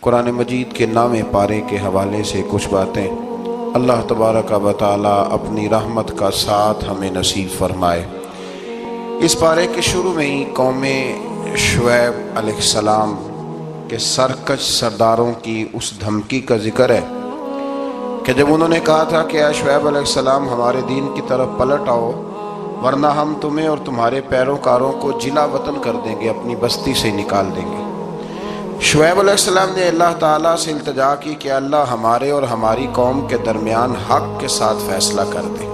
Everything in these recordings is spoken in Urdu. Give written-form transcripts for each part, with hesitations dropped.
قرآن مجید کے نامے پارے کے حوالے سے کچھ باتیں اللہ تبارک و تعالی اپنی رحمت کا ساتھ ہمیں نصیب فرمائے۔ اس پارے کے شروع میں ہی قوم شعیب علیہ السلام کے سرکش سرداروں کی اس دھمکی کا ذکر ہے کہ جب انہوں نے کہا تھا کہ اے شعیب علیہ السلام ہمارے دین کی طرف پلٹ آؤ ورنہ ہم تمہیں اور تمہارے پیروکاروں کو جلا وطن کر دیں گے، اپنی بستی سے نکال دیں گے۔ شعیب علیہ السلام نے اللہ تعالیٰ سے التجا کی کہ اللہ ہمارے اور ہماری قوم کے درمیان حق کے ساتھ فیصلہ کر دے۔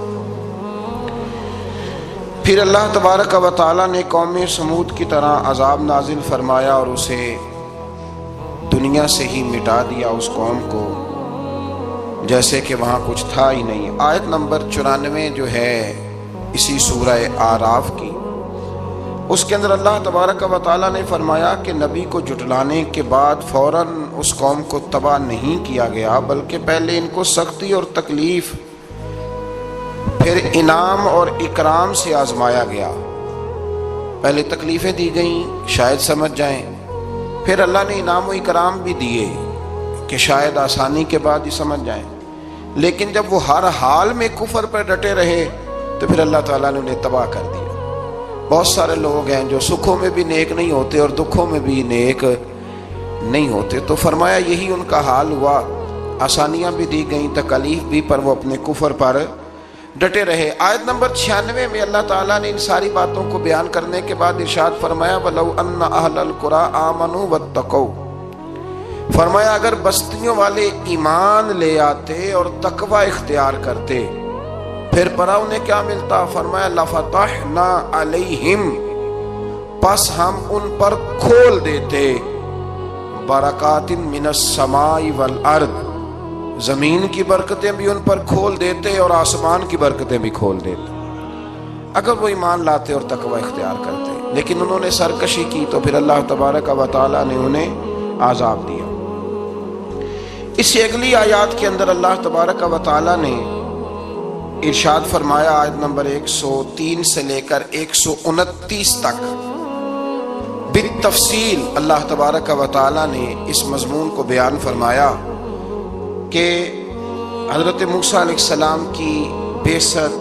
پھر اللہ تبارک و تعالیٰ نے قوم سمود کی طرح عذاب نازل فرمایا اور اسے دنیا سے ہی مٹا دیا، اس قوم کو، جیسے کہ وہاں کچھ تھا ہی نہیں۔ آیت نمبر 94 جو ہے اسی سورہ اعراف کی، اس کے اندر اللہ تبارک و تعالیٰ نے فرمایا کہ نبی کو جھٹلانے کے بعد فوراً اس قوم کو تباہ نہیں کیا گیا، بلکہ پہلے ان کو سختی اور تکلیف پھر انعام اور اکرام سے آزمایا گیا۔ پہلے تکلیفیں دی گئیں شاید سمجھ جائیں، پھر اللہ نے انعام و اکرام بھی دیے کہ شاید آسانی کے بعد ہی سمجھ جائیں، لیکن جب وہ ہر حال میں کفر پر ڈٹے رہے تو پھر اللہ تعالیٰ نے انہیں تباہ کر دیا۔ بہت سارے لوگ ہیں جو سکھوں میں بھی نیک نہیں ہوتے اور دکھوں میں بھی نیک نہیں ہوتے، تو فرمایا یہی ان کا حال ہوا، آسانیاں بھی دی گئیں، تکلیف بھی، پر وہ اپنے کفر پر ڈٹے رہے۔ آیت نمبر 96 میں اللہ تعالیٰ نے ان ساری باتوں کو بیان کرنے کے بعد ارشاد فرمایا وَلَوْ أَنَّ أَهْلَ الْقُرَىٰ آمَنُوا وَاتَّقَوْا، فرمایا اگر بستیوں والے ایمان لے آتے اور تقوی اختیار کرتے پھر پرا انہیں کیا ملتا؟ فرمایا لَفَتَحْنَا عَلَيْهِمْ، پس ہم ان پر کھول دیتے بَرَكَاتٍ مِّنَ السَّمَاءِ وَالْأَرْضِ، زمین کی برکتیں بھی ان پر کھول دیتے اور آسمان کی برکتیں بھی کھول دیتے اگر وہ ایمان لاتے اور تقوی اختیار کرتے، لیکن انہوں نے سرکشی کی تو پھر اللہ تبارک و تعالیٰ نے انہیں عذاب دیا۔ اس سے اگلی آیات کے اندر اللہ تبارک و تعالیٰ نے ارشاد فرمایا، آیت نمبر 103 سے لے کر 129 تک بالتفصیل اللہ تبارک و تعالیٰ نے اس مضمون کو بیان فرمایا کہ حضرت موسیٰ علیہ السلام کی بعثت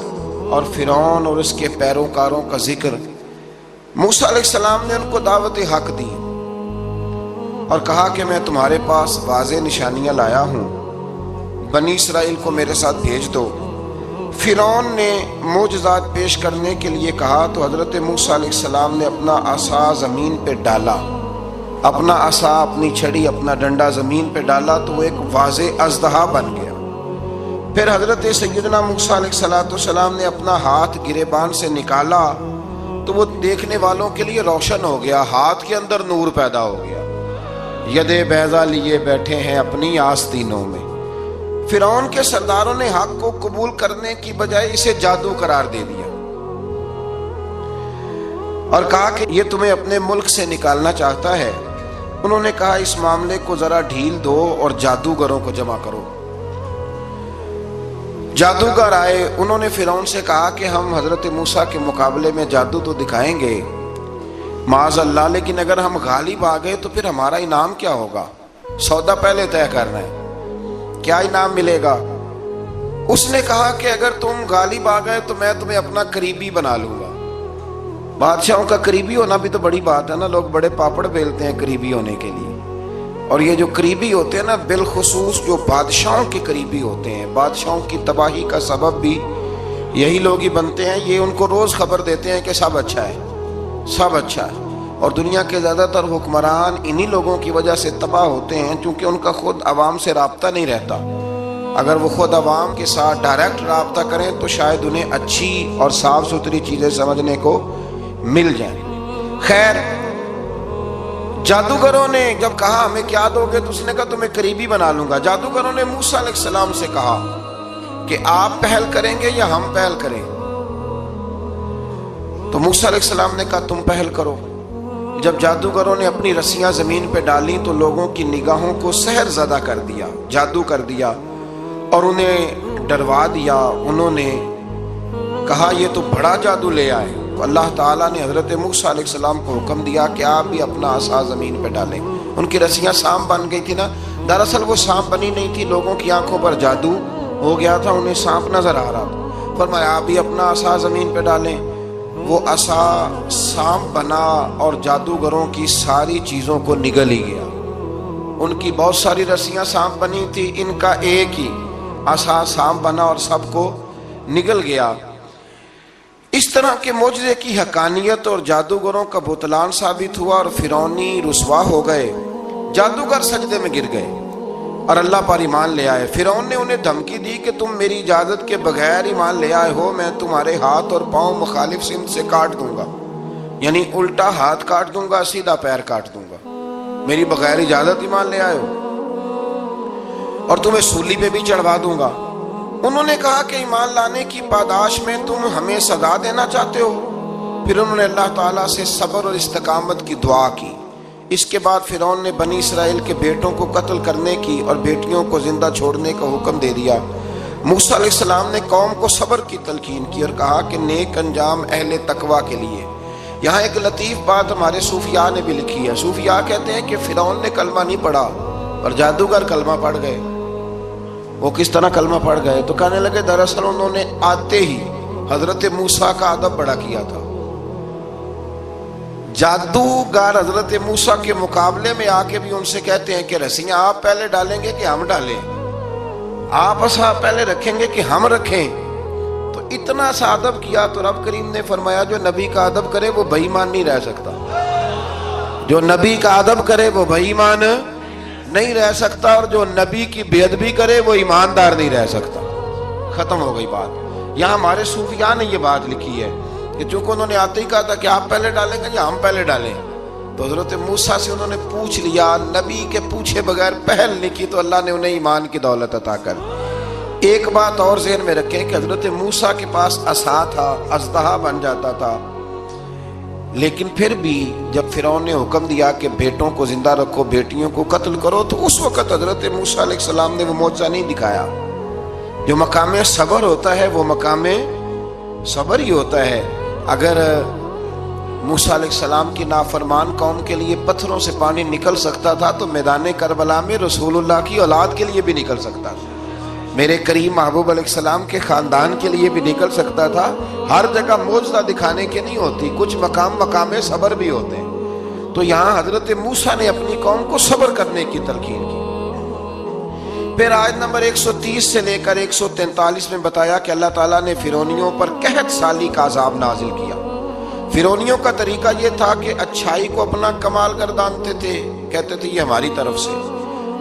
اور فرعون اور اس کے پیروکاروں کا ذکر۔ موسیٰ علیہ السلام نے ان کو دعوت حق دی اور کہا کہ میں تمہارے پاس واضح نشانیاں لایا ہوں، بنی اسرائیل کو میرے ساتھ بھیج دو۔ فرعون نے معجزات پیش کرنے کے لیے کہا تو حضرت موسیٰ علیہ السلام نے اپنا عصا زمین پہ ڈالا، اپنا عصا، اپنی چھڑی، اپنا ڈنڈا زمین پہ ڈالا تو وہ ایک واضح اژدہا بن گیا۔ پھر حضرت سیدنا موسیٰ علیہ السلام نے اپنا ہاتھ گریبان سے نکالا تو وہ دیکھنے والوں کے لیے روشن ہو گیا، ہاتھ کے اندر نور پیدا ہو گیا، ید بیضا لیے بیٹھے ہیں اپنی آستینوں میں۔ فرعون کے سرداروں نے حق کو قبول کرنے کی بجائے اسے جادو قرار دے دیا اور کہا کہ یہ تمہیں اپنے ملک سے نکالنا چاہتا ہے۔ انہوں نے کہا اس معاملے کو ذرا ڈھیل دو اور جادوگروں کو جمع کرو۔ جادوگر آئے، انہوں نے فرعون سے کہا کہ ہم حضرت موسیٰ کے مقابلے میں جادو تو دکھائیں گے معاذ اللہ، لیکن اگر ہم غالب آ گئے تو پھر ہمارا انعام کیا ہوگا؟ سودا پہلے طے کرنا ہے، کیا انعام ملے گا؟ اس نے کہا کہ اگر تم غالب آ گئے تو میں تمہیں اپنا قریبی بنا لوں گا۔ بادشاہوں کا قریبی ہونا بھی تو بڑی بات ہے نا، لوگ بڑے پاپڑ بیلتے ہیں قریبی ہونے کے لیے، اور یہ جو قریبی ہوتے ہیں نا، بالخصوص جو بادشاہوں کے قریبی ہوتے ہیں، بادشاہوں کی تباہی کا سبب بھی یہی لوگ ہی بنتے ہیں۔ یہ ان کو روز خبر دیتے ہیں کہ سب اچھا ہے، سب اچھا ہے، اور دنیا کے زیادہ تر حکمران انہی لوگوں کی وجہ سے تباہ ہوتے ہیں، چونکہ ان کا خود عوام سے رابطہ نہیں رہتا۔ اگر وہ خود عوام کے ساتھ ڈائریکٹ رابطہ کریں تو شاید انہیں اچھی اور صاف ستھری چیزیں سمجھنے کو مل جائیں۔ خیر، جادوگروں نے جب کہا ہمیں کیا دو گے تو اس نے کہا تمہیں قریبی بنا لوں گا۔ جادوگروں نے موسیٰ علیہ السلام سے کہا کہ آپ پہل کریں گے یا ہم پہل کریں؟ تو موسیٰ علیہ السلام نے کہا تم پہل کرو۔ جب جادوگروں نے اپنی رسیاں زمین پہ ڈالیں تو لوگوں کی نگاہوں کو سحر زدہ کر دیا، جادو کر دیا اور انہیں ڈروا دیا۔ انہوں نے کہا یہ تو بڑا جادو لے آئے۔ تو اللہ تعالیٰ نے حضرت موسیٰ علیہ السلام کو حکم دیا کہ آپ بھی اپنا عصا زمین پہ ڈالیں۔ ان کی رسیاں سانپ بن گئی تھی نا، دراصل وہ سانپ بنی نہیں تھی، لوگوں کی آنکھوں پر جادو ہو گیا تھا، انہیں سانپ نظر آ رہا تھا۔ فرمایا آپ بھی اپنا عصا زمین پہ ڈالیں۔ وہ عصا سانپ بنا اور جادوگروں کی ساری چیزوں کو نگل ہی گیا۔ ان کی بہت ساری رسیاں سانپ بنی تھی، ان کا ایک ہی عصا سانپ بنا اور سب کو نگل گیا۔ اس طرح کے معجزے کی حقانیت اور جادوگروں کا بطلان ثابت ہوا اور فرعونی رسوا ہو گئے، جادوگر سجدے میں گر گئے اور اللہ پر ایمان لے آئے۔ فرعون نے انہیں دھمکی دی کہ تم میری اجازت کے بغیر ایمان لے آئے ہو، میں تمہارے ہاتھ اور پاؤں مخالف سمت سے کاٹ دوں گا، یعنی الٹا ہاتھ کاٹ دوں گا، سیدھا پیر کاٹ دوں گا، میری بغیر اجازت ایمان لے آئے ہو، اور تمہیں سولی پہ بھی چڑھوا دوں گا۔ انہوں نے کہا کہ ایمان لانے کی پاداش میں تم ہمیں سزا دینا چاہتے ہو؟ پھر انہوں نے اللہ تعالیٰ سے صبر اور استقامت کی دعا کی۔ اس کے بعد فرعون نے بنی اسرائیل کے بیٹوں کو قتل کرنے کی اور بیٹیوں کو زندہ چھوڑنے کا حکم دے دیا۔ موسیٰ علیہ السلام نے قوم کو صبر کی تلقین کی اور کہا کہ نیک انجام اہل تقویٰ کے لیے۔ یہاں ایک لطیف بات ہمارے صوفیاء نے بھی لکھی ہے۔ صوفیاء کہتے ہیں کہ فرعون نے کلمہ نہیں پڑھا اور جادوگر کلمہ پڑھ گئے۔ وہ کس طرح کلمہ پڑھ گئے؟ تو کہنے لگے دراصل انہوں نے آتے ہی حضرت موسیٰ کا ادب بڑا کیا تھا۔ جادوگر حضرت موسیٰ کے مقابلے میں آ کے بھی ان سے کہتے ہیں کہ رسیاں آپ پہلے ڈالیں گے کہ ہم ڈالیں، آپ عصا پہلے رکھیں گے کہ ہم رکھیں؟ تو اتنا سا ادب کیا تو رب کریم نے فرمایا جو نبی کا ادب کرے وہ بے ایمان نہیں رہ سکتا، جو نبی کا ادب کرے وہ بے ایمان نہیں رہ سکتا، اور جو نبی کی بے ادبی کرے وہ ایماندار نہیں رہ سکتا۔ ختم ہو گئی بات۔ یہاں ہمارے صوفیاء نے یہ بات لکھی ہے کہ چونکہ انہوں نے آتے ہی کہا تھا کہ آپ پہلے ڈالیں گے یا ہم پہلے ڈالیں، تو حضرت موسیٰ سے انہوں نے پوچھ لیا، نبی کے پوچھے بغیر پہل نہیں کی، تو اللہ نے انہیں ایمان کی دولت عطا کر۔ ایک بات اور ذہن میں رکھیں کہ حضرت موسیٰ کے پاس عصا تھا، اژدہا بن جاتا تھا، لیکن پھر بھی جب فرعون نے حکم دیا کہ بیٹوں کو زندہ رکھو، بیٹیوں کو قتل کرو، تو اس وقت حضرت موسیٰ علیہ السلام نے وہ معجزہ نہیں دکھایا۔ جو مقام صبر ہوتا ہے وہ مقام صبر ہی ہوتا ہے۔ اگر موسیٰ علیہ السلام کی نافرمان قوم کے لیے پتھروں سے پانی نکل سکتا تھا تو میدان کربلا میں رسول اللہ کی اولاد کے لیے بھی نکل سکتا تھا، میرے کریم محبوب علیہ السلام کے خاندان کے لیے بھی نکل سکتا تھا۔ ہر جگہ معجزہ دکھانے کے نہیں ہوتی، کچھ مقام صبر بھی ہوتے ہیں۔ تو یہاں حضرت موسیٰ نے اپنی قوم کو صبر کرنے کی تلقین کی۔ پھر آیت نمبر 130 سے لے کر 143 میں بتایا کہ اللہ تعالیٰ نے فرعونیوں پر قحط سالی کا عذاب نازل کیا۔ فرعونیوں کا طریقہ یہ تھا کہ اچھائی کو اپنا کمال گردانتے تھے، کہتے تھے یہ ہماری طرف سے،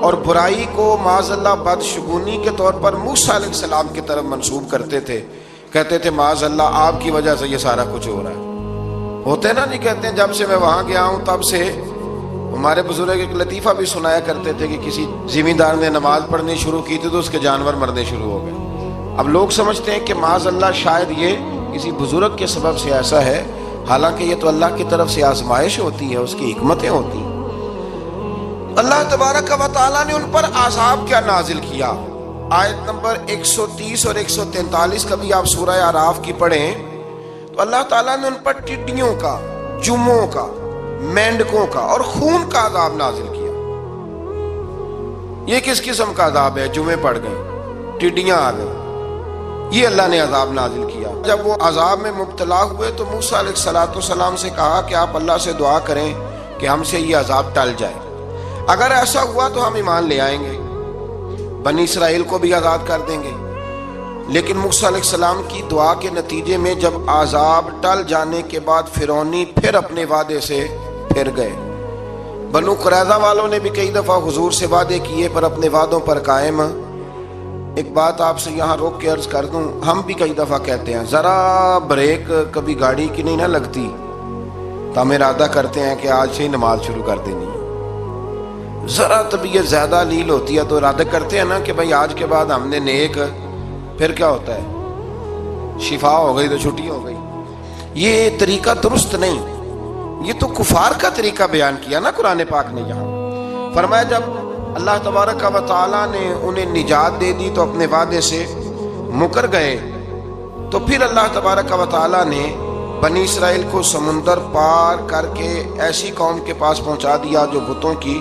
اور برائی کو معاذ اللہ بدشگونی کے طور پر موسیٰ علیہ السلام کی طرف منسوب کرتے تھے، کہتے تھے معاذ اللہ آپ کی وجہ سے یہ سارا کچھ ہو رہا ہے۔ ہوتے نا، نہیں کہتے ہیں جب سے میں وہاں گیا ہوں تب سے، ہمارے بزرگ ایک لطیفہ بھی سنایا کرتے تھے کہ کسی زمیندار نے نماز پڑھنی شروع کی تھی تو اس کے جانور مرنے شروع ہو گئے۔ اب لوگ سمجھتے ہیں کہ معاذ اللہ شاید یہ کسی بزرگ کے سبب سے ایسا ہے، حالانکہ یہ تو اللہ کی طرف سے آزمائش ہوتی ہے، اس کی حکمتیں ہوتی ہیں۔ اللہ تبارک و تعالیٰ نے ان پر عذاب کیا نازل کیا؟ آیت نمبر 130 اور 143 کا بھی آپ سورہ اعراف کی پڑھیں تو اللہ تعالیٰ نے ان پر ٹڈیوں کا، جموں کا، مینڈکوں کا اور خون کا عذاب نازل کیا۔ یہ کس قسم کا عذاب ہے؟ جمعے پڑ گئے، ٹڈیاں آ گئیں، یہ اللہ نے عذاب نازل کیا۔ جب وہ عذاب میں مبتلا ہوئے تو موسیٰ علیہ السلام سے کہا کہ آپ اللہ سے دعا کریں کہ ہم سے یہ عذاب ٹل جائے، اگر ایسا ہوا تو ہم ایمان لے آئیں گے، بنی اسرائیل کو بھی آزاد کر دیں گے۔ لیکن موسیٰ علیہ السلام کی دعا کے نتیجے میں جب عذاب ٹل جانے کے بعد فرعونی پھر اپنے وعدے سے پھر گئے۔ بنو قریظہ والوں نے بھی کئی دفعہ حضور سے وعدے کیے پر اپنے وعدوں پر قائم۔ ایک بات آپ سے یہاں روک کے عرض کر دوں، ہم بھی کئی دفعہ کہتے ہیں ذرا بریک کبھی گاڑی کی نہیں نہ لگتی تو ہم ارادہ کرتے ہیں کہ آج سے ہی نماز شروع کر دینی ہے۔ ذرا طبیعت زیادہ لیل ہوتی ہے تو ارادہ کرتے ہیں نا کہ بھائی آج کے بعد ہم نے نیک، پھر کیا ہوتا ہے شفا ہو گئی تو چھٹی ہو گئی۔ یہ طریقہ درست نہیں، یہ تو کفار کا طریقہ بیان کیا نا قرآن پاک نے۔ یہاں فرمایا جب اللہ تبارک و تعالیٰ نے انہیں نجات دے دی تو اپنے وعدے سے مکر گئے، تو پھر اللہ تبارک و تعالیٰ نے بنی اسرائیل کو سمندر پار کر کے ایسی قوم کے پاس پہنچا دیا جو بتوں کی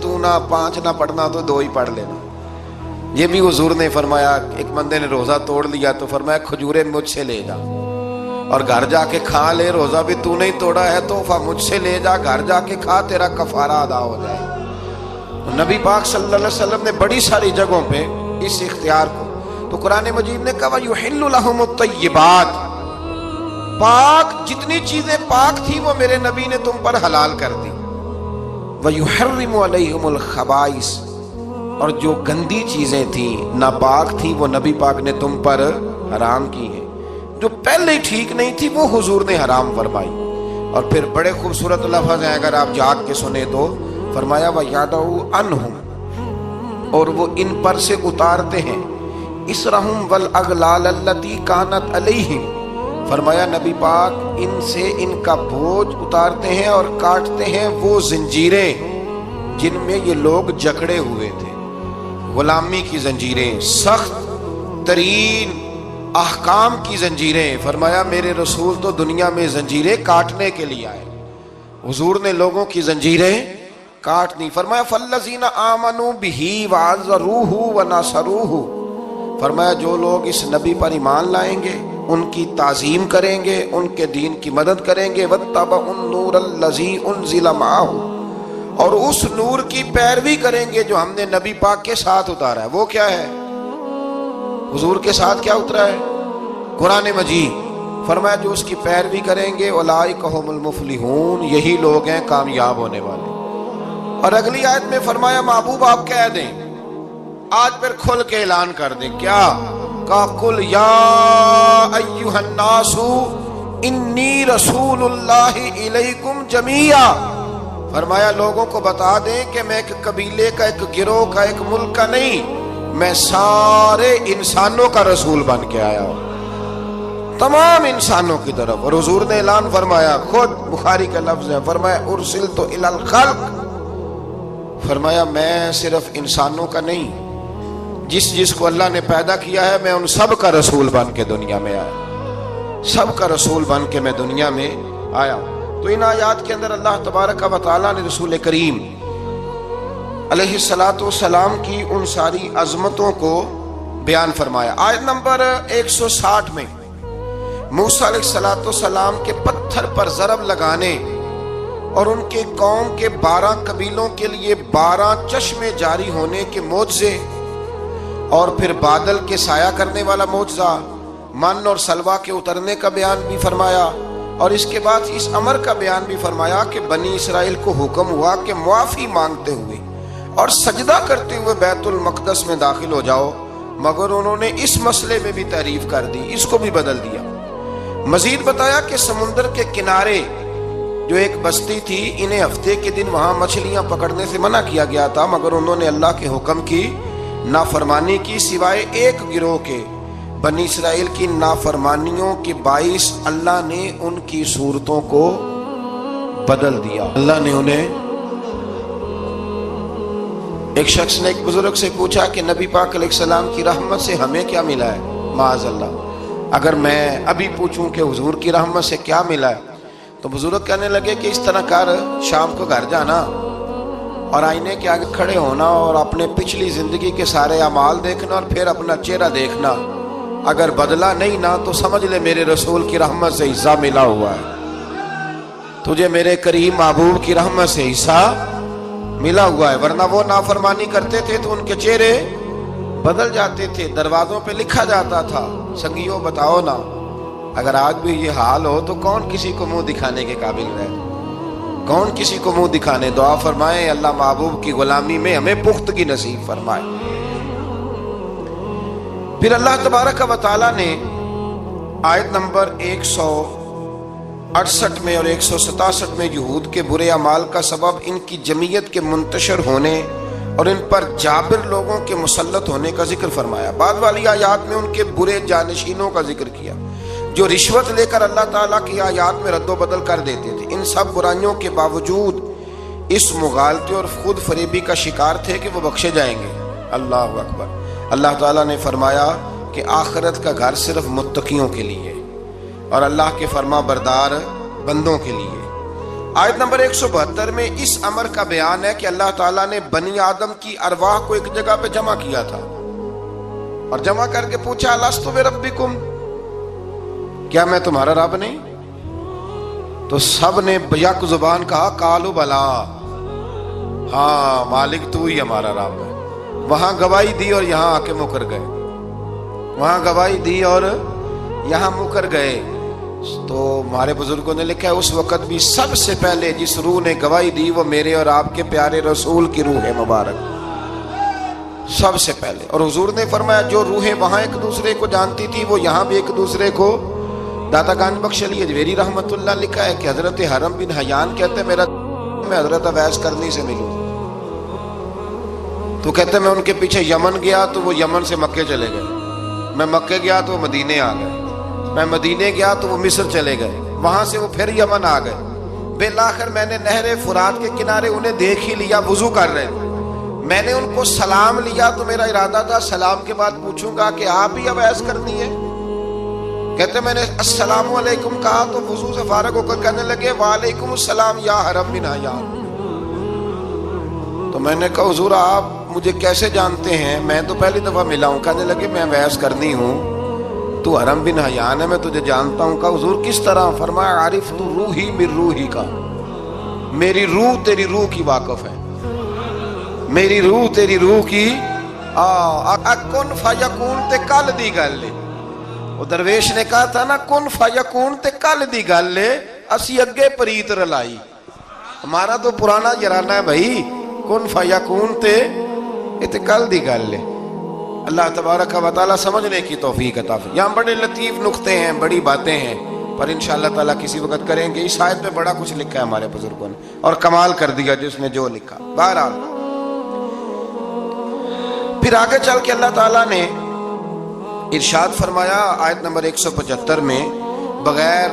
تو نہ 5 نہ پڑھنا تو 2 ہی پڑھ لینا۔ یہ بھی حضور نے فرمایا، ایک بندے نے روزہ توڑ لیا تو فرمایا کھجوریں مجھ سے لے جا اور گھر جا کے کھا لے، روزہ بھی تو نہیں توڑا ہے تحفہ مجھ سے لے جا، گھر جا کے کھا، تیرا کفارہ ادا ہو جائے۔ نبی پاک صلی اللہ علیہ وسلم نے بڑی ساری جگہوں پہ اس اختیار کو، تو قرآن مجید نے کہا وَيُحِلُّ لَهُمُ الطَّيِّبَاتِ، پاک جتنی چیزیں پاک تھی وہ میرے نبی نے تم پر حلال کر دی، وَيُحَرِّمُ عَلَيْهِمُ الْخَبَائِثَ، اور جو گندی چیزیں تھیں ناپاک تھی وہ نبی پاک نے تم پر حرام کی ہیں، جو پہلے ٹھیک نہیں تھی وہ حضور نے حرام فرمائی۔ اور پھر بڑے خوبصورت لفظ ہیں، اگر آپ جاگ کے سنیں تو فرمایا وَيَدَعُ عَنْهُمْ، اور وہ ان پر سے اتارتے ہیں اِسْرَهُمْ وَالْأَغْلَالَ الَّتِي كَانَتْ عَلَيْهِمْ، فرمایا نبی پاک ان سے ان کا بوجھ اتارتے ہیں اور کاٹتے ہیں وہ زنجیریں جن میں یہ لوگ جکڑے ہوئے تھے، غلامی کی زنجیریں، سخت ترین احکام کی زنجیریں۔ فرمایا میرے رسول تو دنیا میں زنجیریں کاٹنے کے لیے آئے، حضور نے لوگوں کی زنجیریں کاٹ دی۔ فرمایا فَالَّذِينَ آمَنُوا بِهِ وَعَزَّرُوهُ وَنَصَرُوهُ، فرمایا جو لوگ اس نبی پر ایمان لائیں گے، ان کی تعظیم کریں گے، ان کے دین کی مدد کریں گے، وَاتَّبَعُوا النُّورَ الَّذِي أُنزِلَ مَعَهُ، اور اس نور کی پیروی کریں گے جو ہم نے نبی پاک کے ساتھ اتارا ہے۔ وہ کیا ہے؟ حضور کے ساتھ کیا اترا ہے؟ قرآن مجید۔ فرمایا جو اس کی پیروی کریں گے اولئک ھم المفلحون، یہی لوگ ہیں کامیاب ہونے والے۔ اور اگلی آیت میں فرمایا محبوب آپ کہہ دیں، آج پھر کھل کے اعلان کر دیں، کیا کہا قل یا ایھا الناس انی رسول اللہ الیکم جمیعا، فرمایا لوگوں کو بتا دیں کہ میں ایک قبیلے کا، ایک گروہ کا، ایک ملک کا نہیں، میں سارے انسانوں کا رسول بن کے آیا ہوں، تمام انسانوں کی طرف۔ اور حضور نے اعلان فرمایا، خود بخاری کا لفظ ہے، فرمایا ارسلت الی الخلق، فرمایا میں صرف انسانوں کا نہیں، جس کو اللہ نے پیدا کیا ہے میں ان سب کا رسول بن کے دنیا میں آیا، سب کا رسول بن کے میں دنیا میں آیا ہوں۔ تو ان آیات کے اندر اللہ تبارک و تعالیٰ نے رسول کریم علیہ الصلاۃ والسلام کی ان ساری عظمتوں کو بیان فرمایا۔ آیت نمبر 160 میں موسیٰ علیہ الصلاۃ والسلام کے پتھر پر ضرب لگانے اور ان کے قوم کے 12 قبیلوں کے لیے 12 چشمے جاری ہونے کے معجزے، اور پھر بادل کے سایہ کرنے والا معجزہ، من اور سلوہ کے اترنے کا بیان بھی فرمایا، اور اس کے بعد اس امر کا بیان بھی فرمایا کہ بنی اسرائیل کو حکم ہوا کہ معافی مانگتے ہوئے اور سجدہ کرتے ہوئے بیت المقدس میں داخل ہو جاؤ، مگر انہوں نے اس مسئلے میں بھی تحریف کر دی، اس کو بھی بدل دیا۔ مزید بتایا کہ سمندر کے کنارے جو ایک بستی تھی، انہیں ہفتے کے دن وہاں مچھلیاں پکڑنے سے منع کیا گیا تھا، مگر انہوں نے اللہ کے حکم کی نافرمانی کی، سوائے ایک گروہ کے۔ بنی اسرائیل کی نافرمانیوں کے باعث اللہ نے ان کی صورتوں کو بدل دیا، اللہ نے انہیں۔ ایک شخص نے ایک بزرگ سے پوچھا کہ نبی پاک علیہ السلام کی رحمت سے ہمیں کیا ملا ہے؟ معاذ اللہ، اگر میں ابھی پوچھوں کہ حضور کی رحمت سے کیا ملا ہے، تو بزرگ کہنے لگے کہ اس طرح کر، شام کو گھر جانا اور آئینے کے آگے کھڑے ہونا اور اپنے پچھلی زندگی کے سارے اعمال دیکھنا اور پھر اپنا چہرہ دیکھنا، اگر بدلا نہیں نا تو سمجھ لے میرے رسول کی رحمت سے حصہ ملا ہوا ہے، تجھے میرے کریم محبوب کی رحمت سے حصہ ملا ہوا ہے۔ ورنہ وہ نافرمانی کرتے تھے تو ان کے چہرے بدل جاتے تھے، دروازوں پہ لکھا جاتا تھا۔ سنگیوں بتاؤ نا، اگر آج بھی یہ حال ہو تو کون کسی کو منہ دکھانے کے قابل رہے؟ کون کسی کو منہ دکھانے؟ دعا فرمائیں اللہ محبوب کی غلامی میں ہمیں پختگی نصیب فرمائے۔ پھر اللہ تبارک و تعالیٰ نے آیت نمبر 168 میں اور 167 میں یہود کے برے اعمال کا سبب ان کی جمعیت کے منتشر ہونے اور ان پر جابر لوگوں کے مسلط ہونے کا ذکر فرمایا۔ بعد والی آیات میں ان کے برے جانشینوں کا ذکر کیا جو رشوت لے کر اللہ تعالیٰ کی آیات میں رد و بدل کر دیتے تھے۔ ان سب برائیوں کے باوجود اس مغالطے اور خود فریبی کا شکار تھے کہ وہ بخشے جائیں گے۔ اللہ اکبر۔ اللہ تعالیٰ نے فرمایا کہ آخرت کا گھر صرف متقیوں کے لیے اور اللہ کے فرما بردار بندوں کے لیے۔ آیت نمبر 172 میں اس امر کا بیان ہے کہ اللہ تعالیٰ نے بنی آدم کی ارواح کو ایک جگہ پہ جمع کیا تھا اور جمع کر کے پوچھا الستو بربکم، کیا میں تمہارا رب نہیں؟ تو سب نے یک زبان کہا قالوا بلا، ہاں مالک تو ہی ہمارا رب ہے۔ وہاں گواہی دی اور یہاں آ کے مکر گئے، وہاں گواہی دی اور یہاں مکر گئے۔ تو ہمارے بزرگوں نے لکھا ہے اس وقت بھی سب سے پہلے جس روح نے گواہی دی وہ میرے اور آپ کے پیارے رسول کی روح ہے مبارک، سب سے پہلے۔ اور حضور نے فرمایا جو روحیں وہاں ایک دوسرے کو جانتی تھی وہ یہاں بھی ایک دوسرے کو۔ داتا گنج بخش علی اجویری رحمت اللہ لکھا ہے کہ حضرت حرم بن حیان کہتے ہیں میں حضرت اویس کرنی سے ملوں، تو کہتے میں ان کے پیچھے یمن گیا تو وہ یمن سے مکے چلے گئے، میں مکے گیا تو وہ مدینے آ گئے، میں مدینے گیا تو وہ مصر چلے گئے، وہاں سے وہ پھر یمن آ گئے۔ بالآخر میں نے نہر فرات کے کنارے انہیں دیکھ ہی لیا، وضو کر رہے تھے، میں نے ان کو سلام لیا تو میرا ارادہ تھا سلام کے بعد پوچھوں گا کہ آپ ہی اویس کرنی ہے؟ کہتے میں نے السلام علیکم کہا تو وضو سے فارغ ہو کر کہنے لگے وعلیکم السلام یا حرم بن حیان۔ تو میں نے کہا حضور آپ مجھے کیسے جانتے ہیں؟ میں تو پہلی دفعہ ملا ہوں۔ کہنے لگے میں اویس کرنی ہوں، تو حرم بن حیان ہے، میں تجھے جانتا ہوں۔ کہا حضور کس طرح؟ فرمایا عارف تو روحی من روحی کا، میری روح تیری روح کی واقف ہے، میری روح تیری روح کی کن فیکون تے کل دی گل ہے۔ وہ درویش نے کہا تھا نا کن فیکون تے کل دی گل ہے، اسی اگے پریت رلائی، ہمارا تو پرانا یارانہ ہے بھائی، کن فیکون تے کل دی گل ہے۔ اللہ تبارک و تعالیٰ سمجھنے کی توفیق عطا فرمائے۔ یہاں بڑے لطیف نقطے ہیں، بڑی باتیں ہیں، پر انشاءاللہ تعالیٰ کسی وقت کریں گے۔ اس آیت میں بڑا کچھ لکھا ہے ہمارے بزرگوں نے اور کمال کر دیا جس نے جو لکھا۔ بہرحال پھر آگے چل کے اللہ تعالیٰ نے ارشاد فرمایا آیت نمبر 175 میں، بغیر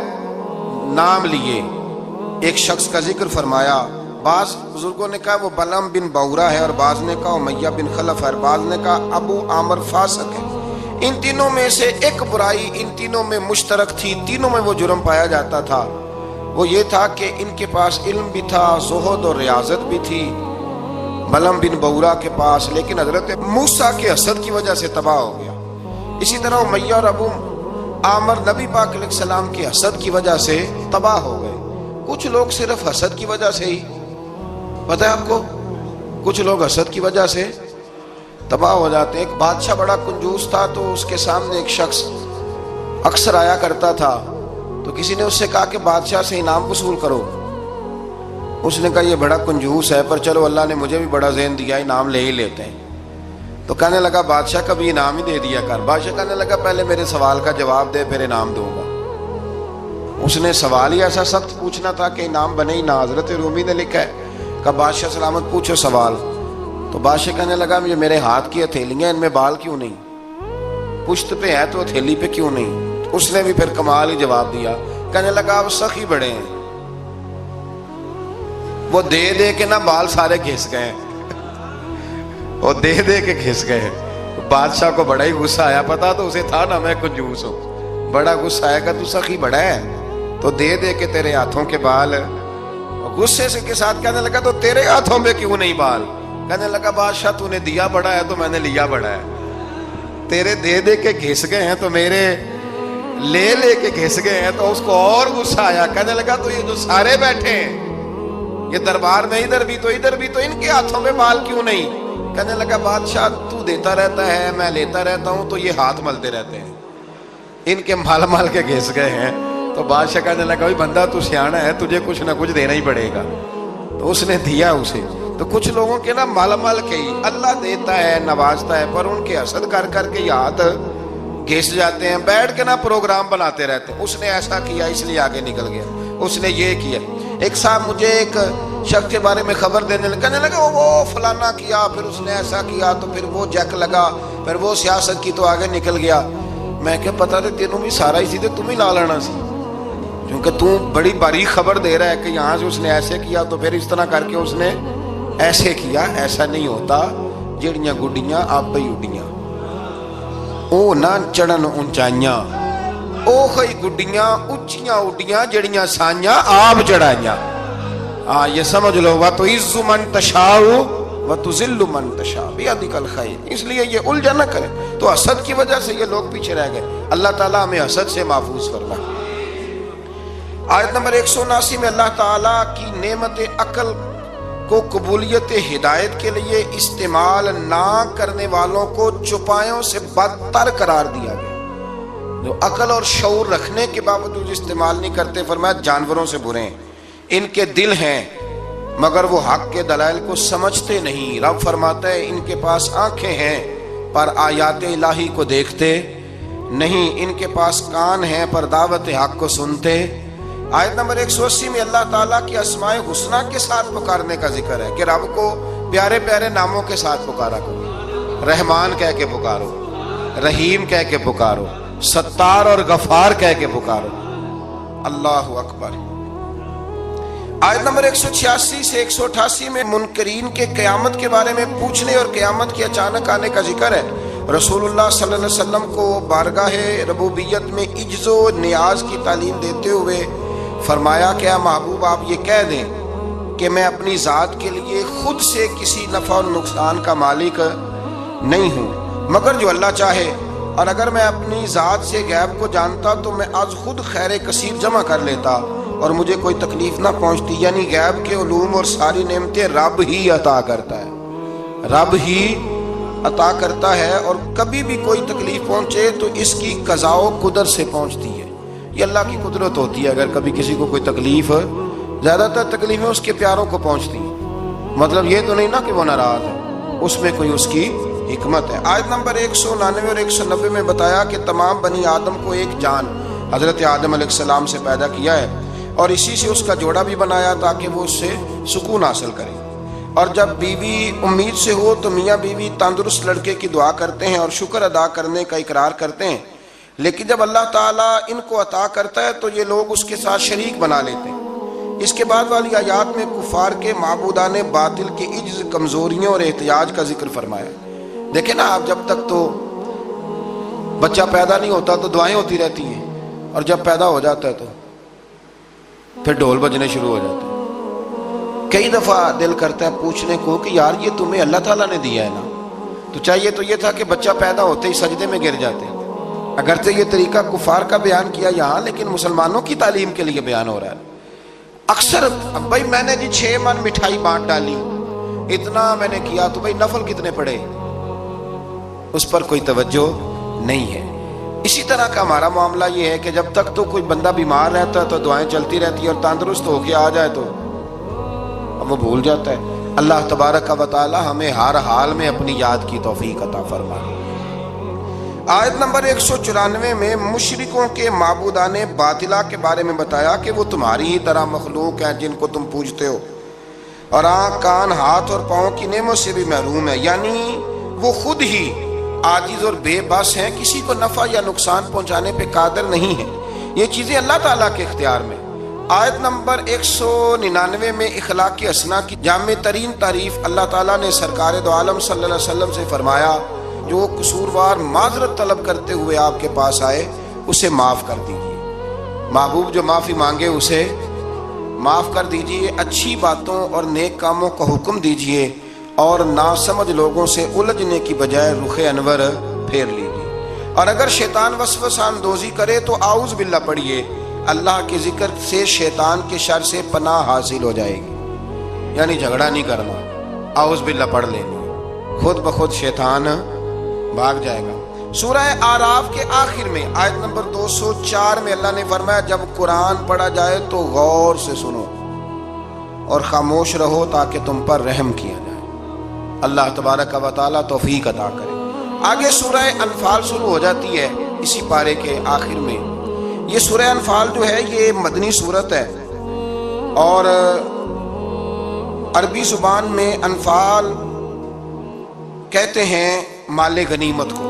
نام لیے ایک شخص کا ذکر فرمایا۔ بعض بزرگوں نے کہا وہ بلم بن بورا ہے، اور بعض نے کہا امیہ بن خلف ہے، اور بعض نے کہا ابو عامر فاسق ہے۔ ان تینوں میں سے ایک برائی ان تینوں میں مشترک تھی، تینوں میں وہ جرم پایا جاتا تھا، وہ یہ تھا کہ ان کے پاس علم بھی تھا، زہد اور ریاضت بھی تھی بلم بن بورا کے پاس، لیکن حضرت موسیٰ کے حسد کی وجہ سے تباہ ہو گیا۔ اسی طرح امیہ اور ابو عامر نبی پاک علیہ السلام کے حسد کی وجہ سے تباہ ہو گئے۔ کچھ لوگ صرف حسد کی وجہ سے ہی، پتہ ہے آپ کو، کچھ لوگ حسد کی وجہ سے تباہ ہو جاتے ہیں۔ ایک بادشاہ بڑا کنجوس تھا، تو اس کے سامنے ایک شخص اکثر آیا کرتا تھا، تو کسی نے اس سے کہا کہ بادشاہ سے انعام وصول کرو۔ اس نے کہا یہ بڑا کنجوس ہے، پر چلو اللہ نے مجھے بھی بڑا ذہن دیا، انعام لے ہی لیتے ہیں۔ تو کہنے لگا بادشاہ کبھی انعام ہی دے دیا کر۔ بادشاہ کہنے لگا پہلے میرے سوال کا جواب دے، پھر انعام دوں گا۔ اس نے سوال ہی ایسا سخت پوچھنا تھا کہ انعام بنے ہی نہ۔ حضرت رومی نے لکھا ہے کہ بادشاہ سلامت پوچھو سوال۔ تو بادشاہ کہنے لگا یہ میرے ہاتھ کی ہتھیلیاں، ان میں بال کیوں نہیں؟ پشت پہ ہے تو ہتھیلی پہ کیوں نہیں؟ اس نے بھی پھر کمال ہی جواب دیا، کہنے لگا آپ سخی بڑے ہیں، وہ دے دے کے نا بال سارے گھس گئے، وہ دے دے کے گھس گئے۔ بادشاہ کو بڑا ہی غصہ آیا، پتا تو اسے تھا نا میں کنجوس ہوں، بڑا غصہ آئے گا تو سخی بڑا ہے تو دے دے کے تیرے ہاتھوں کے بال۔ غصے سے کے ساتھ کہنے لگا تو تیرے ہاتھوں میں کیوں نہیں بال؟ کہنے لگا بادشاہ تو نے دیا بڑا ہے تو میں نے لیا بڑا ہے، تیرے دے دے کے گھس گئے ہیں تو میرے لے لے کے گھس گئے ہیں۔ تو اس کو اور غصہ آیا، کہنے لگا تو یہ جو سارے بیٹھے ہیں یہ دربار میں ادھر بھی تو ان کے ہاتھوں میں بال کیوں نہیں؟ کہنے لگا بادشاہ تو دیتا رہتا ہے، میں لیتا رہتا ہوں، تو یہ ہاتھ ملتے رہتے ہیں، ان کے مال مال کے گھس گئے ہیں۔ تو بادشاہ کہنے لگا بھائی بندہ تو سیانا ہے، تجھے کچھ نہ کچھ دینا ہی پڑے گا۔ تو اس نے دیا اسے۔ تو کچھ لوگوں کے نا مال مال کے ہی اللہ دیتا ہے، نوازتا ہے، پر ان کے حسد کر کر کے یہ ہاتھ گھس جاتے ہیں، بیٹھ کے نا پروگرام بناتے رہتے ہیں، اس نے ایسا کیا اس لیے آگے نکل گیا، اس نے یہ کیا۔ ایک صاحب مجھے ایک شخص کے بارے میں خبر دینے لگا، کہنے لگا وہ فلانا کیا، پھر اس نے ایسا کیا، تو پھر وہ جیک لگا، پھر وہ سیاست کی، تو آگے نکل گیا۔ میں کہ پتا تھا تینوں بھی سارا ہی سی تھے، تم ہی لا لینا سی، کیونکہ تو بڑی باریک خبر دے رہا ہے کہ یہاں سے اس نے ایسے کیا تو پھر اس طرح کر کے اس نے ایسے کیا۔ ایسا نہیں ہوتا، جڑیاں گڈیاں آپ ہی اڈیاں، او نہ چڑھن اونچائیاں، او خی گڈیاں اچیاں اڈیاں، جڑیاں سائیاں آپ چڑھائیاں۔ یہ سمجھ لو وَتُعِزُّ مَن تَشَاءُ وَتُذِلُّ مَن تَشَاءُ بِيَدِكَ الْخَيْرُ، اس لیے یہ الجھن نہ کرے۔ تو حسد کی وجہ سے یہ لوگ پیچھے رہ گئے، اللہ تعالیٰ ہمیں حسد سے محفوظ فرمائے۔ آیت نمبر 179 میں اللہ تعالیٰ کی نعمت عقل کو قبولیت ہدایت کے لیے استعمال نہ کرنے والوں کو چوپایوں سے بدتر قرار دیا گیا۔ جو عقل اور شعور رکھنے کے باوجود استعمال نہیں کرتے، فرمایا جانوروں سے برے ہیں، ان کے دل ہیں مگر وہ حق کے دلائل کو سمجھتے نہیں۔ رب فرماتا ہے ان کے پاس آنکھیں ہیں پر آیات الہی کو دیکھتے نہیں، ان کے پاس کان ہیں پر دعوت حق کو سنتے۔ آیت نمبر 180 میں اللہ تعالیٰ کی اسماء حسنہ کے ساتھ پکارنے کا ذکر ہے کہ رب کو پیارے پیارے ناموں کے ساتھ پکارا کرو، رحمان کہہ کے پکارو، رحیم کہہ کے پکارو، ستار اور غفار کہہ کے پکارو۔ اللہ اکبر۔ آیت نمبر 186 سے 188 میں منکرین کے قیامت کے بارے میں پوچھنے اور قیامت کے اچانک آنے کا ذکر ہے۔ رسول اللہ صلی اللہ علیہ وسلم کو بارگاہ ربوبیت میں عجز و نیاز کی تعلیم دیتے ہوئے فرمایا کہ اے محبوب آپ یہ کہہ دیں کہ میں اپنی ذات کے لیے خود سے کسی نفع اور نقصان کا مالک نہیں ہوں مگر جو اللہ چاہے، اور اگر میں اپنی ذات سے غیب کو جانتا تو میں آج خود خیر کثیر جمع کر لیتا اور مجھے کوئی تکلیف نہ پہنچتی۔ یعنی غیب کے علوم اور ساری نعمتیں رب ہی عطا کرتا ہے، رب ہی عطا کرتا ہے، اور کبھی بھی کوئی تکلیف پہنچے تو اس کی قضاء و قدر سے پہنچتی ہے، یہ اللہ کی قدرت ہوتی ہے۔ اگر کبھی کسی کو کوئی تکلیف، زیادہ تر تکلیفیں اس کے پیاروں کو پہنچتی ہیں، مطلب یہ تو نہیں نا کہ وہ ناراض ہے، اس میں کوئی اس کی حکمت ہے۔ آیت نمبر 199 اور 190 میں بتایا کہ تمام بنی آدم کو ایک جان حضرت آدم علیہ السلام سے پیدا کیا ہے اور اسی سے اس کا جوڑا بھی بنایا تاکہ وہ اس سے سکون حاصل کرے، اور جب بیوی امید سے ہو تو میاں بیوی تندرست لڑکے کی دعا کرتے ہیں اور شکر ادا کرنے کا اقرار کرتے ہیں، لیکن جب اللہ تعالیٰ ان کو عطا کرتا ہے تو یہ لوگ اس کے ساتھ شریک بنا لیتے ہیں۔ اس کے بعد والی آیات میں کفار کے معبودان باطل کی عجز، کمزوریوں اور احتیاج کا ذکر فرمایا۔ دیکھیں نا آپ، جب تک تو بچہ پیدا نہیں ہوتا تو دعائیں ہوتی رہتی ہیں، اور جب پیدا ہو جاتا ہے تو پھر ڈھول بجنے شروع ہو جاتے ہیں۔ کئی دفعہ دل کرتا ہے پوچھنے کو کہ یار یہ تمہیں اللہ تعالیٰ نے دیا ہے نا، تو چاہیے تو یہ تھا کہ بچہ پیدا ہوتے ہی سجدے میں گر جاتے۔ اگرچہ یہ طریقہ کفار کا بیان کیا یہاں، لیکن مسلمانوں کی تعلیم کے لیے بیان ہو رہا ہے۔ اکثر بھائی میں نے 6 من مٹھائی بانٹ ڈالی، اتنا میں نے کیا، تو بھائی نفل کتنے پڑے، اس پر کوئی توجہ نہیں ہے۔ اسی طرح کا ہمارا معاملہ یہ ہے کہ جب تک تو کوئی بندہ بیمار رہتا ہے تو دعائیں چلتی رہتی ہیں، اور تندرست ہو کے آ جائے تو اب وہ بھول جاتا ہے۔ اللہ تبارک و تعالی ہمیں ہر حال میں اپنی یاد کی توفیق عطا فرمائے۔ آیت نمبر 194 میں مشرکوں کے معبودان باطلہ کے بارے میں بتایا کہ وہ تمہاری ہی طرح مخلوق ہیں جن کو تم پوجتے ہو، اور آنکھ، کان، ہاتھ اور پاؤں کی نعمت سے بھی محروم ہے، یعنی وہ خود ہی عاجز اور بے بس ہیں، کسی کو نفع یا نقصان پہنچانے پہ قادر نہیں ہیں۔ یہ چیزیں اللہ تعالیٰ کے اختیار میں۔ آیت نمبر 199 میں اخلاق حسنہ کی جامع ترین تعریف اللہ تعالیٰ نے سرکار دو عالم صلی اللہ علیہ وسلم سے فرمایا، جو قصوروار معذرت طلب کرتے ہوئے آپ کے پاس آئے اسے معاف کر دیجیے۔ محبوب جو معافی مانگے اسے معاف کر دیجیے، اچھی باتوں اور نیک کاموں کا حکم دیجیے، اور ناسمجھ لوگوں سے الجھنے کی بجائے رخ انور پھیر لیجیے، اور اگر شیطان وسوسہ اندوزی کرے تو اعوذ باللہ پڑھیے، اللہ کے ذکر سے شیطان کے شر سے پناہ حاصل ہو جائے گی۔ یعنی جھگڑا نہیں کرنا، اعوذ باللہ پڑھ لینی، خود بخود شیطان بھاگ جائے گا۔ سورہ اعراف کے آخر میں آیت نمبر 204 میں اللہ نے فرمایا، جب قرآن پڑھا جائے تو غور سے سنو اور خاموش رہو تاکہ تم پر رحم کیا جائے۔ اللہ تبارک و تعالیٰ توفیق عطا کرے۔ آگے سورہ انفال شروع ہو جاتی ہے اسی پارے کے آخر میں۔ یہ سورہ انفال جو ہے یہ مدنی سورت ہے، اور عربی زبان میں انفال کہتے ہیں مال غنیمت کو۔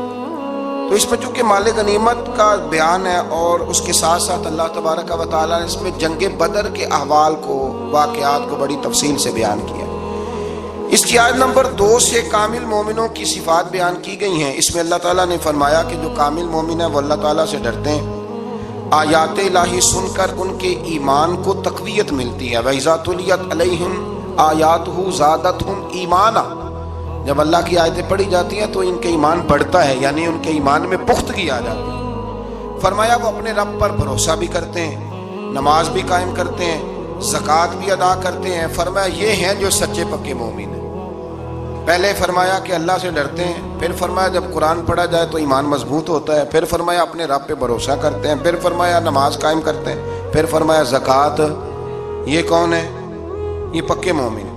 تو اس میں چونکہ مال غنیمت کا بیان ہے، اور اس کے ساتھ ساتھ اللہ تبارک و تعالیٰ نے اس میں جنگ بدر کے احوال کو، واقعات کو بڑی تفصیل سے بیان کیا۔ اس کی آیت نمبر 2 سے کامل مومنوں کی صفات بیان کی گئی ہیں۔ اس میں اللہ تعالیٰ نے فرمایا کہ جو کامل مومن ہیں وہ اللہ تعالیٰ سے ڈرتے ہیں، آیات الہی سن کر ان کے ایمان کو تقویت ملتی ہے. وَإِذَا تُلِيَتْ عَلَيْهِمْ آیَاتُهُ زَادَتْهُمْ ایمانا، جب اللہ کی آیتیں پڑھی جاتی ہیں تو ان کے ایمان بڑھتا ہے، یعنی ان کے ایمان میں پختگی آ جاتی ہے. فرمایا وہ اپنے رب پر بھروسہ بھی کرتے ہیں، نماز بھی قائم کرتے ہیں، زکوٰۃ بھی ادا کرتے ہیں. فرمایا یہ ہیں جو سچے پکے مومن ہیں. پہلے فرمایا کہ اللہ سے ڈرتے ہیں، پھر فرمایا جب قرآن پڑھا جائے تو ایمان مضبوط ہوتا ہے، پھر فرمایا اپنے رب پہ بھروسہ کرتے ہیں، پھر فرمایا نماز قائم کرتے ہیں، پھر فرمایا زکوٰۃ. یہ کون ہے؟ یہ پکے مومن.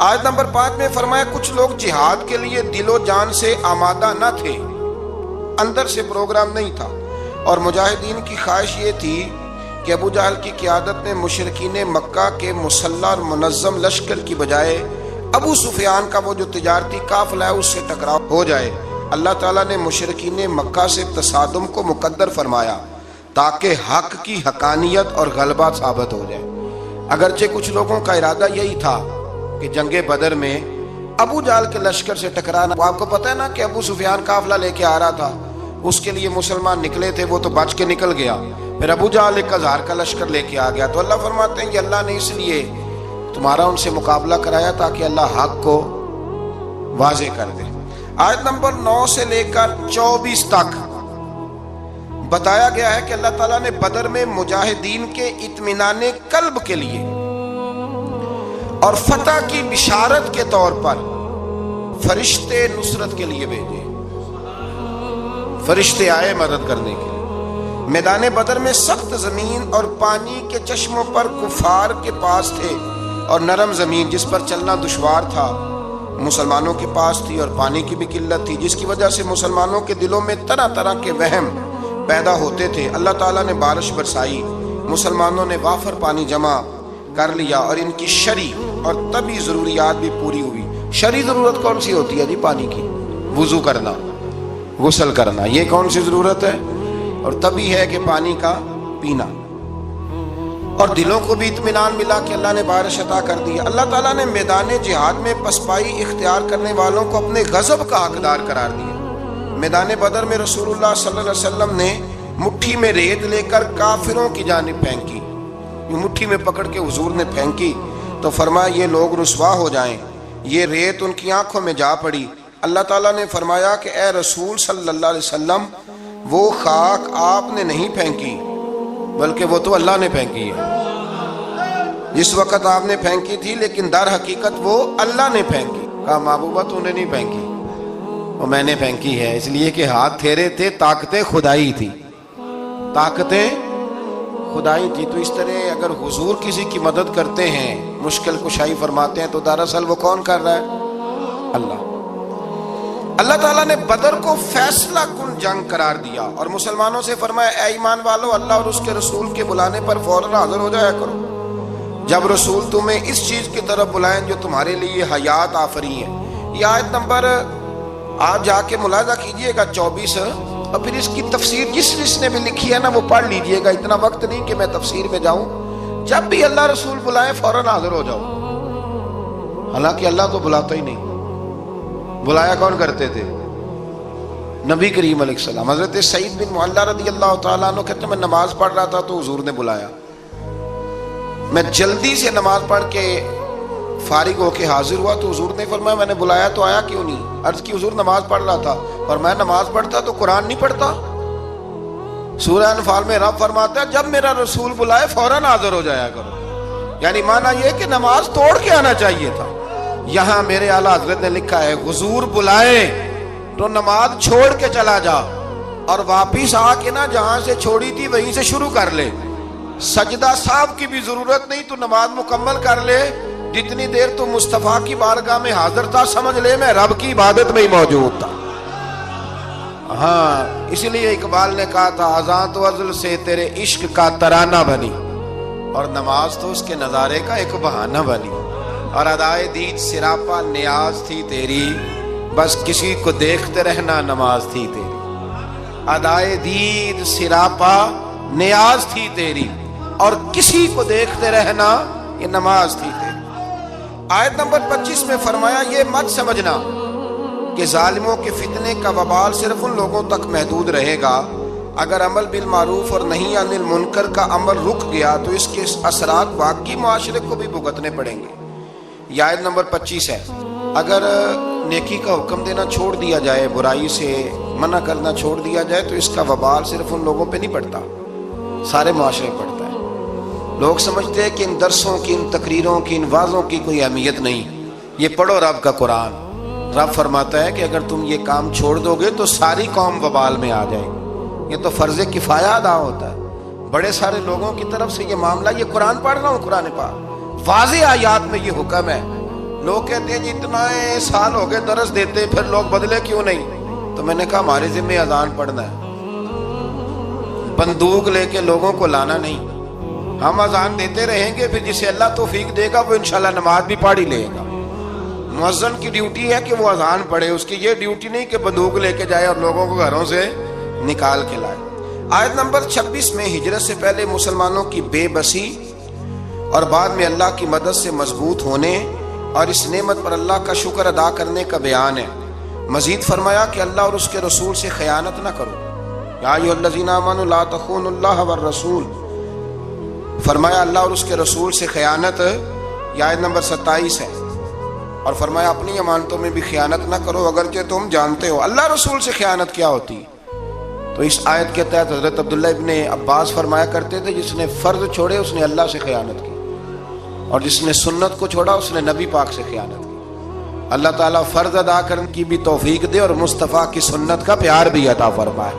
آیت نمبر 5 میں فرمایا کچھ لوگ جہاد کے لیے دل و جان سے آمادہ نہ تھے، اندر سے پروگرام نہیں تھا، اور مجاہدین کی خواہش یہ تھی کہ ابو جہل کی قیادت میں مشرکین مکہ کے مسلح اور منظم لشکر کی بجائے ابو سفیان کا وہ جو تجارتی قافلہ ہے اس سے ٹکراؤ ہو جائے. اللہ تعالیٰ نے مشرکین مکہ سے تصادم کو مقدر فرمایا تاکہ حق کی حقانیت اور غلبہ ثابت ہو جائے. اگرچہ کچھ لوگوں کا ارادہ یہی تھا کہ جنگ بدر میں ابو جہل کے لشکر سے ٹکرانا. آپ کو پتہ ہے نا کہ ابو سفیان قافلہ لے کے آ رہا تھا، اس کے لیے مسلمان نکلے تھے، وہ تو بچ کے نکل گیا. پھر ابو جہل 1000 کا لشکر لے کے آ گیا. تو اللہ فرماتے ہیں کہ اللہ نے اس لیے تمہارا ان سے مقابلہ کرایا تاکہ اللہ حق کو واضح کر دے. آیت نمبر 9 سے لے کر 24 تک بتایا گیا ہے کہ اللہ تعالیٰ نے بدر میں مجاہدین کے اطمینان قلب کے لیے اور فتح کی بشارت کے طور پر فرشتے نصرت کے لیے بھیجے. فرشتے آئے مدد کرنے کے لیے. میدان بدر میں سخت زمین اور پانی کے چشموں پر کفار کے پاس تھے، اور نرم زمین جس پر چلنا دشوار تھا مسلمانوں کے پاس تھی، اور پانی کی بھی قلت تھی جس کی وجہ سے مسلمانوں کے دلوں میں طرح طرح کے وہم پیدا ہوتے تھے. اللہ تعالیٰ نے بارش برسائی، مسلمانوں نے وافر پانی جمع کر لیا، اور ان کی شرعی اور طبی ضروریات بھی پوری ہوئی. شرعی ضرورت کون سی ہوتی ہے جی؟ پانی کی، وضو کرنا، غسل کرنا، یہ کون سی ضرورت ہے؟ اور طبی ہے کہ پانی کا پینا. اور دلوں کو بھی اطمینان ملا کہ اللہ نے بارش عطا کر دی. اللہ تعالیٰ نے میدان جہاد میں پسپائی اختیار کرنے والوں کو اپنے غضب کا حقدار قرار دیا. میدان بدر میں رسول اللہ صلی اللہ علیہ وسلم نے مٹھی میں ریت لے کر کافروں کی جانب پھینکی. یہ مٹھی میں پکڑ کے حضور نے پھینکی تو فرمایا یہ لوگ رسوا ہو جائیں. یہ ریت ان کی آنکھوں میں جا پڑی. اللہ تعالیٰ نے فرمایا کہ اے رسول صلی اللہ علیہ وسلم، وہ خاک آپ نے نہیں پھینکی بلکہ وہ تو اللہ نے پھینکی ہے. جس وقت آپ نے پھینکی تھی لیکن در حقیقت وہ اللہ نے پھینکی. کہا محبوبہ تو نے نہیں پھینکی، وہ میں نے پھینکی ہے، اس لیے کہ ہاتھ تھیرے تھے، طاقتیں خدائی تھی، طاقتیں خدائی تھی. تو اس طرح اگر حضور کسی کی مدد کرتے ہیں، مشکل کشائی فرماتے ہیں، تو دراصل وہ کون کر رہا ہے؟ اللہ. اللہ تعالیٰ نے بدر کو فیصلہ کن جنگ قرار دیا اور مسلمانوں سے فرمایا اے ایمان والو، اللہ اور اس کے رسول کے بلانے پر فوراً حاضر ہو جایا کرو. جب رسول تمہیں اس چیز کی طرف بلائیں جو تمہارے لیے حیات آفری ہے. یہ آیت نمبر آپ جا کے ملاحظہ کیجئے گا 24، اور پھر اس کی تفسیر جس نے بھی لکھی ہے نا وہ پڑھ لیجئے گا. اتنا وقت نہیں کہ میں تفسیر میں جاؤں. جب بھی اللہ رسول بلائیں فوراً حاضر ہو جاؤ. حالانکہ اللہ تو بلاتا ہی نہیں. بلایا کون کرتے تھے؟ نبی کریم علیہ السلام. حضرت سعید بن معلہ رضی اللہ تعالیٰ عنہ کہتے ہیں میں نماز پڑھ رہا تھا تو حضور نے بلایا. میں جلدی سے نماز پڑھ کے فارغ ہو کے حاضر ہوا تو حضور نے فرمایا میں نے بلایا تو آیا کیوں نہیں؟ عرض کی حضور نماز پڑھ رہا تھا. اور میں نماز پڑھتا تو قرآن نہیں پڑھتا. سورہ انفال میں رب فرماتا ہے جب میرا رسول بلائے فوراً حاضر ہو جایا کرو. یعنی معنی یہ کہ نماز توڑ کے آنا چاہیے تھا. یہاں میرے اعلیٰ حضرت نے لکھا ہے حضور بلائے تو نماز چھوڑ کے چلا جا اور واپس آ کے نا جہاں سے چھوڑی تھی وہیں سے شروع کر لے. سجدہ صاحب کی بھی ضرورت نہیں، تو نماز مکمل کر لے. جتنی دیر تو مصطفیٰ کی بارگاہ میں حاضر تھا سمجھ لے میں رب کی عبادت میں ہی موجود تھا. ہاں اس لیے اقبال نے کہا تھا اذان تو ازل سے تیرے عشق کا ترانہ بنی، اور نماز تو اس کے نظارے کا ایک بہانہ بنی. اور ادائے دید سراپا نیاز تھی تیری، بس کسی کو دیکھتے رہنا نماز تھی تیری. ادائے دید سراپا نیاز تھی تیری، اور کسی کو دیکھتے رہنا یہ نماز تھی تیری. آیت نمبر 25 میں فرمایا یہ مت سمجھنا کہ ظالموں کے فتنے کا وبال صرف ان لوگوں تک محدود رہے گا اگر عمل بالمعروف اور نہیں عن المنکر کا عمل رک گیا تو اس کے اثرات باقی معاشرے کو بھی بھگتنے پڑیں گے۔ یہ آیت نمبر 25 ہے۔ اگر نیکی کا حکم دینا چھوڑ دیا جائے، برائی سے منع کرنا چھوڑ دیا جائے، تو اس کا وبال صرف ان لوگوں پہ نہیں پڑتا، سارے معاشرے میں پڑتا ہے۔ لوگ سمجھتے ہیں کہ ان درسوں کی، ان تقریروں کی، ان وعظوں کی کوئی اہمیت نہیں، یہ پڑھو رب کا قرآن۔ رب فرماتا ہے کہ اگر تم یہ کام چھوڑ دو گے تو ساری قوم وبال میں آ جائے گی۔ یہ تو فرض کفایہ ادا ہوتا ہے، بڑے سارے لوگوں کی طرف سے یہ معاملہ، یہ قرآن پڑھ رہا ہوں، قرآن پاک واضح آیات میں یہ حکم ہے۔ لوگ کہتے ہیں جی اتنا سال ہو گئے درس دیتے، پھر لوگ بدلے کیوں نہیں؟ تو میں نے کہا ہمارے ذمہ اذان پڑھنا ہے، بندوق لے کے لوگوں کو لانا نہیں۔ ہم اذان دیتے رہیں گے، پھر جسے اللہ توفیق دے گا وہ انشاءاللہ نماز بھی پڑھ ہی لے گا۔ مؤذن کی ڈیوٹی ہے کہ وہ اذان پڑھے، اس کی یہ ڈیوٹی نہیں کہ بندوق لے کے جائے اور لوگوں کو گھروں سے نکال کے لائے۔ آیت نمبر 26 میں ہجرت سے پہلے مسلمانوں کی بے بسی اور بعد میں اللہ کی مدد سے مضبوط ہونے اور اس نعمت پر اللہ کا شکر ادا کرنے کا بیان ہے۔ مزید فرمایا کہ اللہ اور اس کے رسول سے خیانت نہ کرو، یا ایھا الذین آمنوا لا تخونوا اللہ والرسول، فرمایا اللہ اور اس کے رسول سے خیانت، یہ آیت نمبر 27 ہے۔ اور فرمایا اپنی امانتوں میں بھی خیانت نہ کرو اگرچہ تم جانتے ہو۔ اللہ رسول سے خیانت کیا ہوتی؟ تو اس آیت کے تحت حضرت عبداللہ ابن عباس فرمایا کرتے تھے جس نے فرض چھوڑے اس نے اللہ سے خیانت کی، اور جس نے سنت کو چھوڑا اس نے نبی پاک سے خیانت کی۔ اللہ تعالیٰ فرض ادا کرنے کی بھی توفیق دے اور مصطفیٰ کی سنت کا پیار بھی عطا فرمائے۔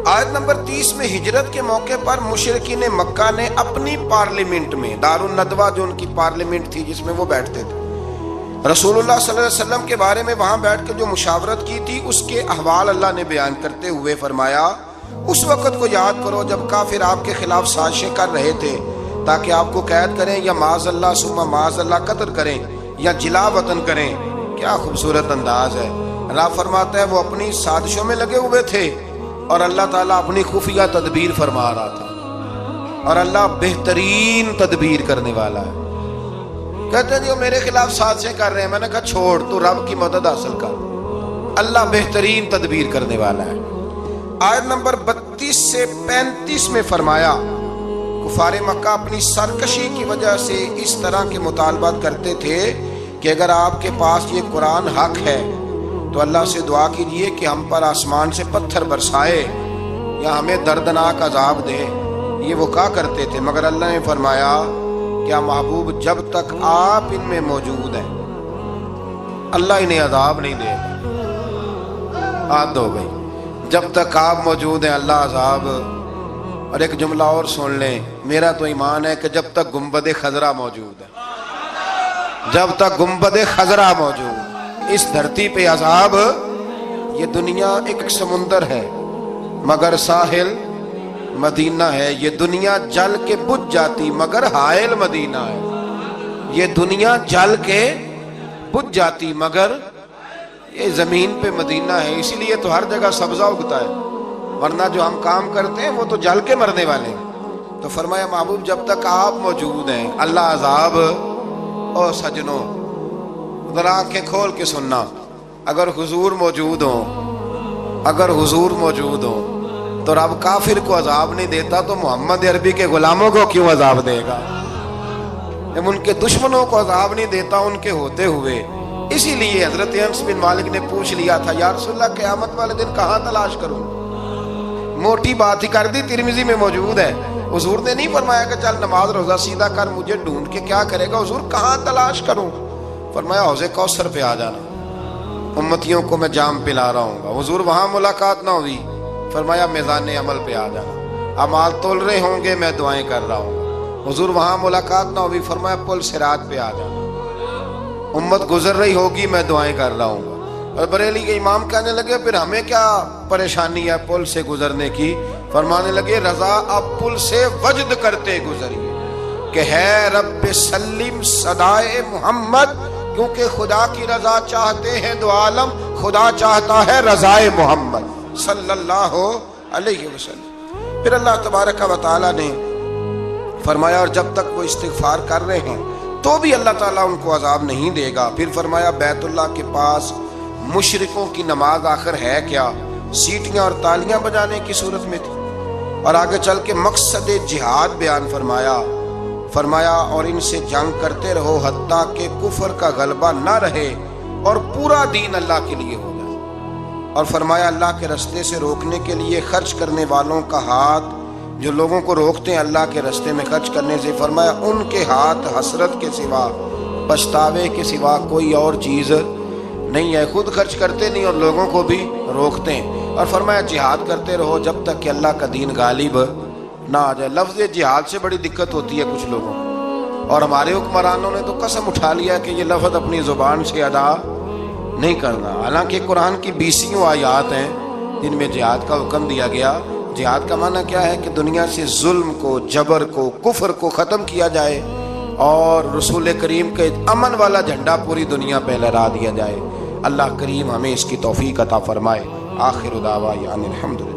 آیت نمبر 30 میں ہجرت کے موقع پر مشرکین مکہ نے اپنی پارلیمنٹ میں، دار الندوہ جو ان کی پارلیمنٹ تھی جس میں وہ بیٹھتے تھے، رسول اللہ صلی اللہ علیہ وسلم کے بارے میں وہاں بیٹھ کے جو مشاورت کی تھی اس کے احوال اللہ نے بیان کرتے ہوئے فرمایا اس وقت کو یاد کرو جب کافر آپ کے خلاف سازشیں کر رہے تھے تاکہ آپ کو قید کریں یا معاذ اللہ ثم معاذ اللہ قتل کریں یا جلا وطن کریں۔ کیا خوبصورت انداز ہے۔ رب فرماتا ہے وہ اپنی سازشوں میں لگے ہوئے تھے اور اللہ تعالیٰ اپنی خفیہ تدبیر فرما رہا تھا، اور اللہ بہترین تدبیر کرنے والا ہے۔ کہتے ہیں جی وہ میرے خلاف سازشیں کر رہے ہیں، میں نے کہا چھوڑ، تو رب کی مدد حاصل کر، اللہ بہترین تدبیر کرنے والا ہے۔ آیت نمبر 32 سے 35 میں فرمایا کفار مکہ اپنی سرکشی کی وجہ سے اس طرح کے مطالبات کرتے تھے کہ اگر آپ کے پاس یہ قرآن حق ہے تو اللہ سے دعا کیجئے کہ ہم پر آسمان سے پتھر برسائے یا ہمیں دردناک عذاب دے۔ یہ وہ کہا کرتے تھے، مگر اللہ نے فرمایا کیا محبوب جب تک آپ ان میں موجود ہیں اللہ انہیں عذاب نہیں دے گا۔ عاد ہو گئی، جب تک آپ موجود ہیں اللہ عذاب۔ اور ایک جملہ اور سن لیں، میرا تو ایمان ہے کہ جب تک گنبد خضرا موجود ہے، جب تک گنبد خضرا موجود، اس دھرتی پہ عذاب۔ یہ دنیا ایک سمندر ہے مگر ساحل مدینہ ہے، یہ دنیا جل کے بجھ جاتی مگر حائل مدینہ ہے، یہ دنیا جل کے بجھ جاتی مگر یہ زمین پہ مدینہ ہے۔ اسی لیے تو ہر جگہ سبزہ اگتا ہے، ورنہ جو ہم کام کرتے ہیں وہ تو جل کے مرنے والے ہیں۔ تو فرمایا محبوب جب تک آپ موجود ہیں اللہ عذاب۔ او سجنوں ذرا آنکھیں کھول کے سننا، اگر حضور موجود ہوں، اگر حضور موجود ہوں تو رب کافر کو عذاب نہیں دیتا تو محمد عربی کے غلاموں کو کیوں عذاب دے گا؟ جب ان کے دشمنوں کو عذاب نہیں دیتا ان کے ہوتے ہوئے۔ اسی لیے حضرت انس بن مالک نے پوچھ لیا تھا یا رسول اللہ قیامت والے دن کہاں تلاش کروں؟ موٹی بات ہی کر دی، ترمذی میں موجود ہے۔ حضور نے نہیں فرمایا کہ چل نماز روزہ سیدھا کر، مجھے ڈھونڈ کے کیا کرے گا؟ حضور کہاں تلاش کروں؟ فرمایا حوض کوثر پہ آ جانا، امتیوں کو میں جام پلا رہا ہوں گا۔ حضور وہاں ملاقات نہ ہوئی، فرمایا میزان عمل پہ آ جانا، اعمال تول رہے ہوں گے میں دعائیں کر رہا ہوں گا۔ حضور وہاں ملاقات نہ ہوئی، فرمایا پل صراط پہ آ جانا، امت گزر رہی ہوگی میں دعائیں کر رہا ہوں گا۔ اور بریلی کے امام کہنے لگے پھر ہمیں کیا پریشانی ہے پل سے گزرنے کی؟ فرمانے لگے رضا اب پل سے وجد کرتے گزریے کہ ہے رب سلیم صدائے محمد، کیونکہ خدا کی رضا چاہتے ہیں دو عالم، خدا چاہتا ہے رضائے محمد صلی اللہ علیہ وسلم۔ پھر اللہ تبارک و تعالیٰ نے فرمایا اور جب تک وہ استغفار کر رہے ہیں تو بھی اللہ تعالیٰ ان کو عذاب نہیں دے گا۔ پھر فرمایا بیت اللہ کے پاس مشرکوں کی نماز آخر ہے کیا؟ سیٹیاں اور تالیاں بجانے کی صورت میں تھی۔ اور آگے چل کے مقصد جہاد بیان فرمایا اور ان سے جنگ کرتے رہو حتیٰ کہ کفر کا غلبہ نہ رہے اور پورا دین اللہ کے لیے ہو جائے۔ اور فرمایا اللہ کے رستے سے روکنے کے لیے خرچ کرنے والوں کا ہاتھ، جو لوگوں کو روکتے ہیں اللہ کے رستے میں خرچ کرنے سے، فرمایا ان کے ہاتھ حسرت کے سوا، پچھتاوے کے سوا کوئی اور چیز نہیں ہے، خود خرچ کرتے نہیں اور لوگوں کو بھی روکتے ہیں۔ اور فرمایا جہاد کرتے رہو جب تک کہ اللہ کا دین غالب نہ آ جائے۔ لفظ جہاد سے بڑی دقت ہوتی ہے کچھ لوگوں کو، اور ہمارے حکمرانوں نے تو قسم اٹھا لیا کہ یہ لفظ اپنی زبان سے ادا نہیں کرنا، حالانکہ قرآن کی 20 آیات ہیں جن میں جہاد کا حکم دیا گیا۔ جہاد کا معنی کیا ہے کہ دنیا سے ظلم کو، جبر کو، کفر کو ختم کیا جائے اور رسول کریم کے امن والا جھنڈا پوری دنیا پہ لہرا دیا جائے۔ اللہ کریم ہمیں اس کی توفیق عطا فرمائے۔ آخر دعوانا الحمدللہ۔